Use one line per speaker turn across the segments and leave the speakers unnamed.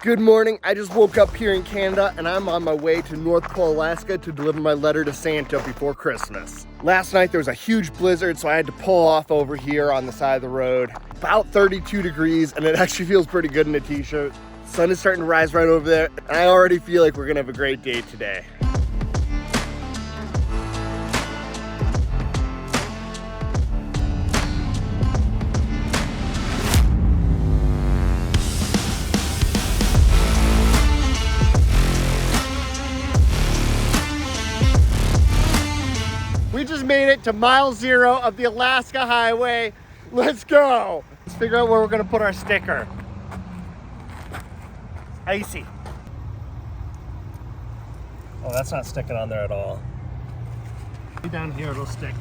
Good morning. I just woke up here in Canada and I'm on my way to North Pole, Alaska to deliver my letter to Santa before Christmas. Last night there was a huge blizzard, so I had to pull off over here on the side of the road. About 32 degrees and it actually feels pretty good in a t-shirt. Sun is starting to rise right over there and I already feel like we're gonna have a great day today. We just made it to mile 0 of the Alaska Highway. Let's go. Let's figure out where we're gonna put our sticker. Icy. Oh, that's not sticking on there at all. Down here it'll stick.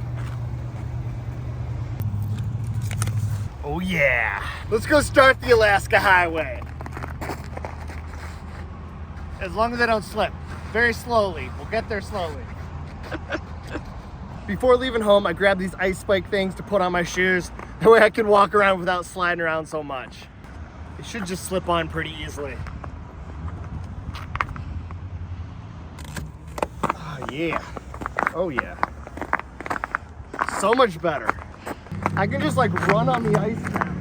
Oh yeah. Let's go start the Alaska Highway. As long as I don't slip. Very slowly. We'll get there slowly. Before leaving home, I grabbed these ice spike things to put on my shoes. That way I can walk around without sliding around so much. It should just slip on pretty easily. Oh yeah. Oh yeah. So much better. I can just like run on the ice now.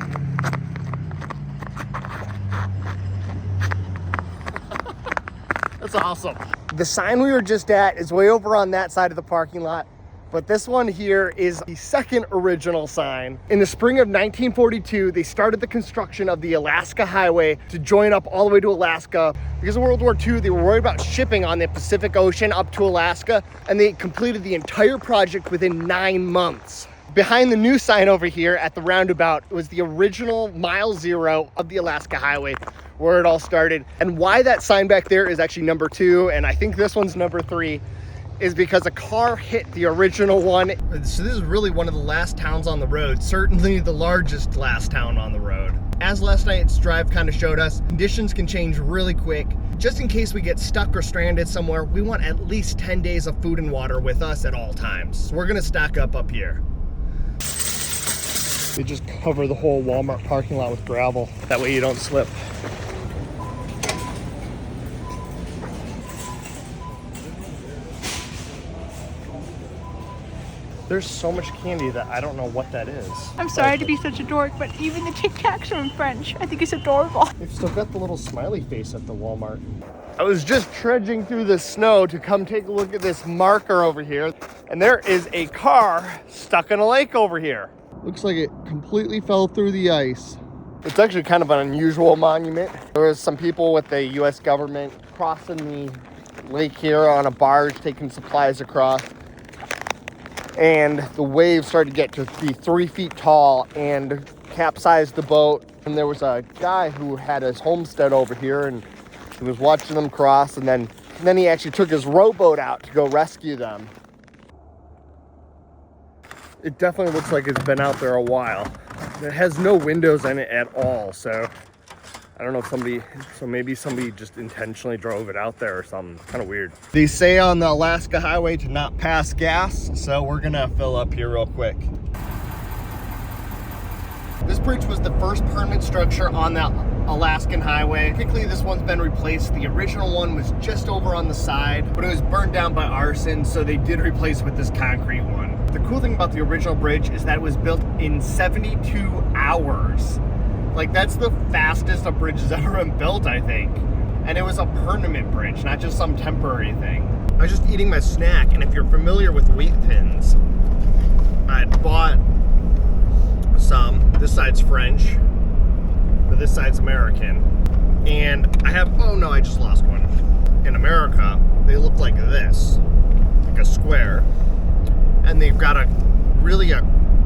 That's awesome. The sign we were just at is way over on that side of the parking lot. But this one here is the second original sign. In the spring of 1942, they started the construction of the Alaska Highway to join up all the way to Alaska. Because of World War II, they were worried about shipping on the Pacific Ocean up to Alaska, and they completed the entire project within 9 months. Behind the new sign over here at the roundabout was the original mile 0 of the Alaska Highway, where it all started. And why that sign back there is actually number 2, and I think this one's number 3, is because a car hit the original one. So this is really one of the last towns on the road, certainly the largest last town on the road. As last night's drive kind of showed us, conditions can change really quick. Just in case we get stuck or stranded somewhere, we want at least 10 days of food and water with us at all times. So we're gonna stock up here. They just cover the whole Walmart parking lot with gravel. That way you don't slip. There's so much candy that I don't know what that is.
I'm sorry to be such a dork, but even the Tic Tacs are in French. I think it's adorable.
They've still got the little smiley face at the Walmart. I was just trudging through the snow to come take a look at this marker over here, and there is a car stuck in a lake over here. Looks like it completely fell through the ice. It's actually kind of an unusual monument. There was some people with the US government crossing the lake here on a barge, taking supplies across. And the waves started to get to be 3 feet tall and capsized the boat. And there was a guy who had his homestead over here and he was watching them cross, and then he actually took his rowboat out to go rescue them. It definitely looks like it's been out there a while. It has no windows in it at all, so I don't know if maybe somebody just intentionally drove it out there or something. Kind of weird. They say on the Alaska Highway to not pass gas, so we're gonna fill up here real quick. This bridge was the first permanent structure on that Alaskan Highway. Technically, this one's been replaced. The original one was just over on the side, but it was burned down by arson, so they did replace it with this concrete one. The cool thing about the original bridge is that it was built in 72 hours. Like, that's the fastest a bridge has ever been built, I think. And it was a permanent bridge, not just some temporary thing. I was just eating my snack, and if you're familiar with wheat thins, I had bought some. This side's French, but this side's American. And I have, oh no, I just lost one. In America, they look like this, like a square. And they've got a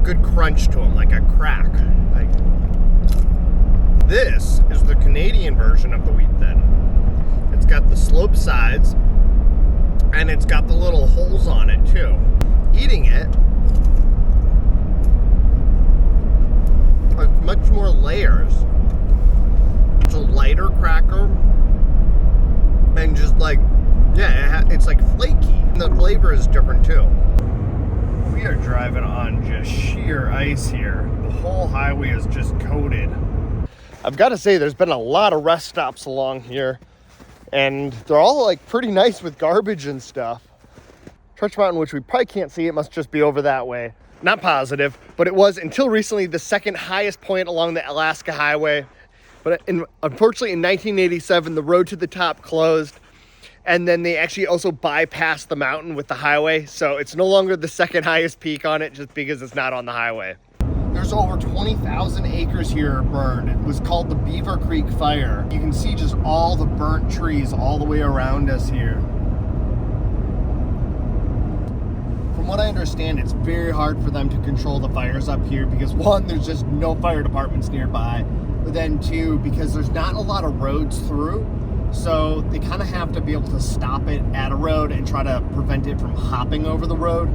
good crunch to them, like a crack. Like, this is the Canadian version of the wheat thin. It's got the sloped sides, and it's got the little holes on it too. Eating it, it's much more layers. It's a lighter cracker, and just like, yeah, it's like flaky. The flavor is different too. We are driving on just sheer ice here. The whole highway is just coated. I've got to say, there's been a lot of rest stops along here, and they're all like pretty nice with garbage and stuff. Church Mountain, which we probably can't see, it must just be over that way. Not positive, but it was until recently the second highest point along the Alaska Highway. But unfortunately in 1987, the road to the top closed, and then they actually also bypassed the mountain with the highway. So it's no longer the second highest peak on it just because it's not on the highway. There's over 20,000 acres here burned. It was called the Beaver Creek Fire. You can see just all the burnt trees all the way around us here. From what I understand, it's very hard for them to control the fires up here because one, there's just no fire departments nearby, but then two, because there's not a lot of roads through, so they kind of have to be able to stop it at a road and try to prevent it from hopping over the road.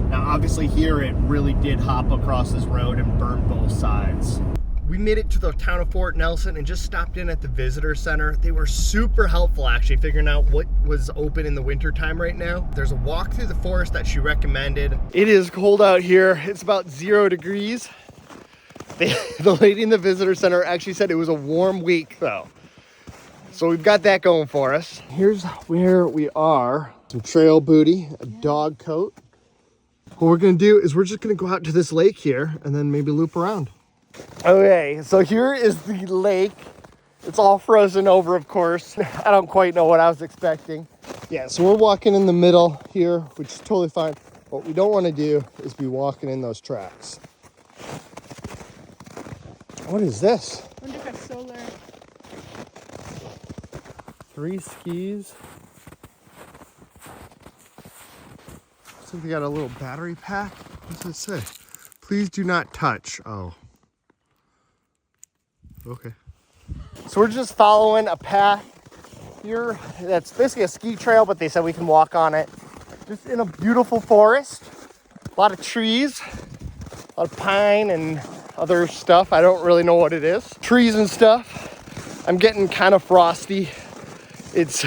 Now, obviously here it really did hop across this road and burn both sides. We made it to the town of Fort Nelson and just stopped in at the visitor center. They were super helpful actually figuring out what was open in the winter time right now. There's a walk through the forest that she recommended. It is cold out here. It's about 0 degrees. The lady in the visitor center actually said it was a warm week though. So we've got that going for us. Here's where we are. Some trail booty, a dog coat. What we're gonna do is we're just gonna go out to this lake here and then maybe loop around. Okay, so here is the lake. It's all frozen over, of course. I don't quite know what I was expecting. Yeah, so we're walking in the middle here, which is totally fine. What we don't want to do is be walking in those tracks. What is this?
I wonder if it's solar.
3 skis. Looks like they got a little battery pack. What does it say? Please do not touch. Oh. Okay. So we're just following a path here that's basically a ski trail, but they said we can walk on it. Just in a beautiful forest. A lot of trees, a lot of pine and other stuff. I don't really know what it is. Trees and stuff. I'm getting kind of frosty. It's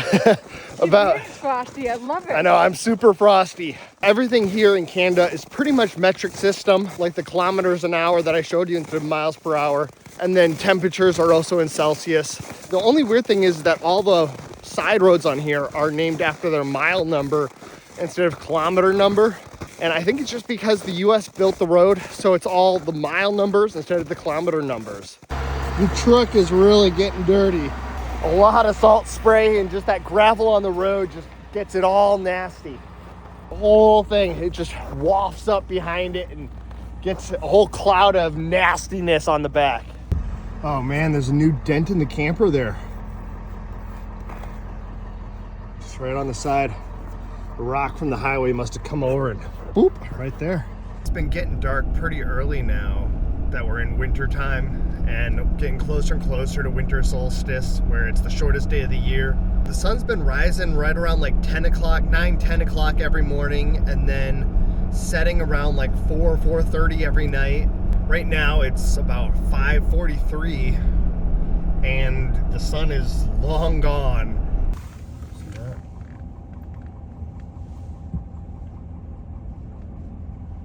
about
frosty. I love it.
I know, I'm super frosty. Everything here in Canada is pretty much metric system, like the kilometers an hour that I showed you into miles per hour. And then temperatures are also in Celsius. The only weird thing is that all the side roads on here are named after their mile number instead of kilometer number. And I think it's just because the US built the road, so it's all the mile numbers instead of the kilometer numbers. The truck is really getting dirty. A lot of salt spray and just that gravel on the road just gets it all nasty. The whole thing, it just wafts up behind it and gets a whole cloud of nastiness on the back. Oh man, there's a new dent in the camper there. Just right on the side. A rock from the highway must have come over and boop, right there. It's been getting dark pretty early now that we're in winter time and getting closer and closer to winter solstice, where it's the shortest day of the year. The sun's been rising right around like 10 o'clock, 9, 10 o'clock every morning, and then setting around like 4:30 every night. Right now it's about 5:43 and the sun is long gone. See that?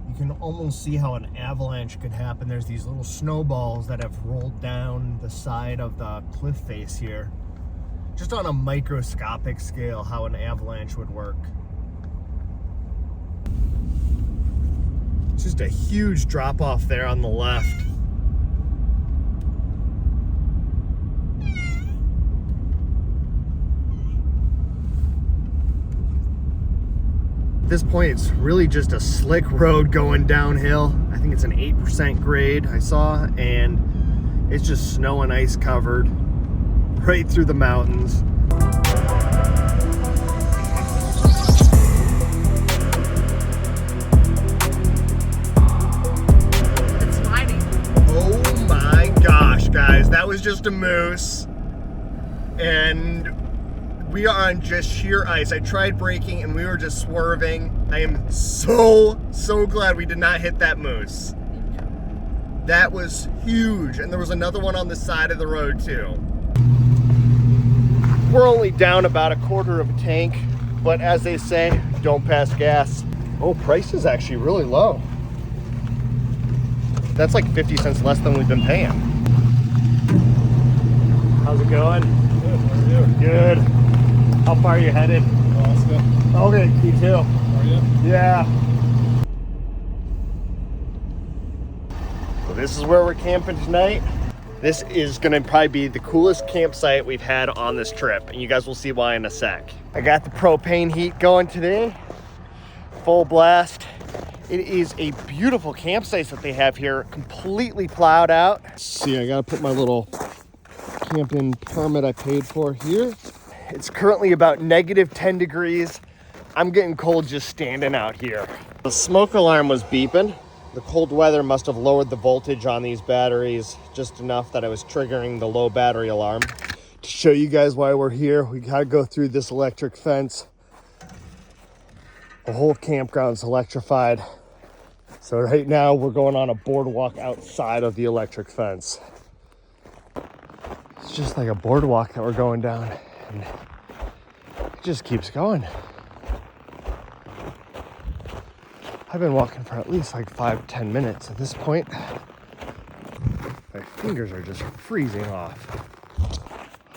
You can almost see how an avalanche could happen. There's these little snowballs that have rolled down the side of the cliff face here. Just on a microscopic scale, how an avalanche would work. Just a huge drop off there on the left. At this point, it's really just a slick road going downhill. I think it's an 8% grade I saw, and it's just snow and ice covered right through the mountains. Guys, that was just a moose, and we are on just sheer ice. I tried braking and we were just swerving. I am so glad we did not hit that moose. That was huge, and there was another one on the side of the road too. We're only down about 1/4 of a tank, but as they say, don't pass gas. Oh, price is actually really low. That's like 50 cents less than we've been paying. How's it going?
Good, how are you?
Good. How far are you headed?
Alaska.
Okay, me too.
Are you?
Yeah. So this is where we're camping tonight. This is gonna probably be the coolest campsite we've had on this trip, and you guys will see why in a sec. I got the propane heat going today, full blast. It is a beautiful campsite that they have here, completely plowed out. See, I gotta put my little camping permit I paid for here. It's currently about -10 degrees. I'm getting cold just standing out here. The smoke alarm was beeping. The cold weather must have lowered the voltage on these batteries just enough that I was triggering the low battery alarm. To show you guys why we're here, we gotta go through this electric fence. The whole campground's electrified. So right now we're going on a boardwalk outside of the electric fence. It's just like a boardwalk that we're going down, and it just keeps going. I've been walking for at least like 5-10 minutes at this point. My fingers are just freezing off.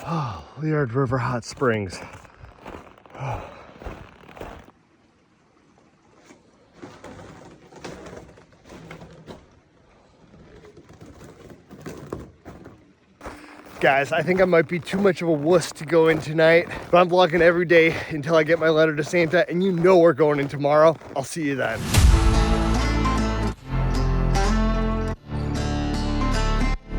Oh, Liard River Hot Springs. Oh. Guys, I think I might be too much of a wuss to go in tonight, but I'm vlogging every day until I get my letter to Santa, and you know we're going in tomorrow. I'll see you then.